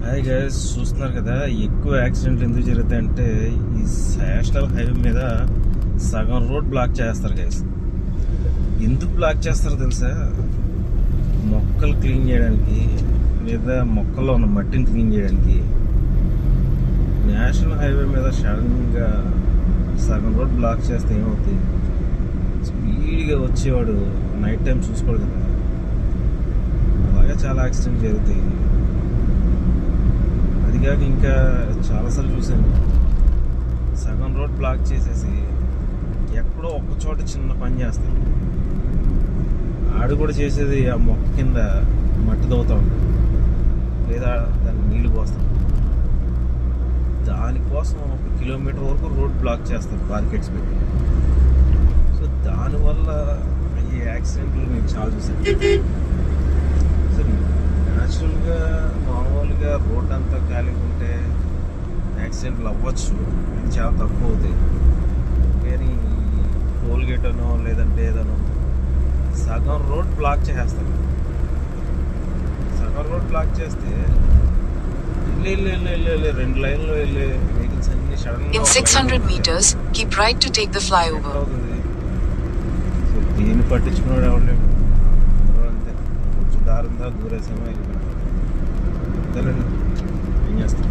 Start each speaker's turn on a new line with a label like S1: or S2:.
S1: Hi guys, చూస్తున్నారు కదా ఎక్కువ యాక్సిడెంట్లు ఎందుకు జరుగుతాయంటే ఈ నేషనల్ హైవే మీద సగం రోడ్ బ్లాక్ చేస్తారు గైస్. ఎందుకు బ్లాక్ చేస్తారో తెలుసా? మొక్కలు క్లీన్ చేయడానికి లేదా మొక్కల్లో ఉన్న మట్టిని క్లీన్ చేయడానికి. నేషనల్ హైవే మీద సడన్గా సగం రోడ్ బ్లాక్ చేస్తే ఏమవుతుంది? స్పీడ్గా వచ్చేవాడు నైట్ టైం చూసుకోడు కదా, అలాగే చాలా యాక్సిడెంట్ జరుగుతాయి. అదిగాక ఇంకా చాలాసార్లు చూశాను, సగం రోడ్ బ్లాక్ చేసేసి ఎక్కడో ఒక్క చోట చిన్న పని చేస్తాడు. ఆడు కూడా చేసేది ఆ మొక్క కింద మట్టి తవ్వుతూ ఉంటాడు లేదా దాన్ని నీళ్లు పోస్తాడు. దానికోసం 1 కిలోమీటర్ వరకు రోడ్ బ్లాక్ చేస్తారు బార్కెట్స్ పెట్టి. సో దానివల్ల ఈ యాక్సిడెంట్లు నేను చాలా చూసాను. సో న్యాచురల్గా మామూలుగా రోడ్ అంతా ఖాళీగా ఉంటే యాక్సిడెంట్లు అవ్వచ్చు, ఇది చాలా తక్కువ అవుతాయి. కానీ టోల్గేట్ అనో లేదంటే ఏదనో సగం రోడ్ బ్లాక్ చేసేస్తారు. సగం రోడ్ బ్లాక్ చేస్తే వెళ్ళి 2 లైన్లో వెళ్ళే వెహికల్స్ అన్ని సడన్గా
S2: In 600 meters, keep right to take the flyover.
S1: అవుతుంది. సో దీన్ని పట్టించుకున్నాడు ఎవరు అంతే, కొంచెం దారుందా దూరేసామో వెళ్ళిపోయినా. అంతేలేండి, ఏం చేస్తాం.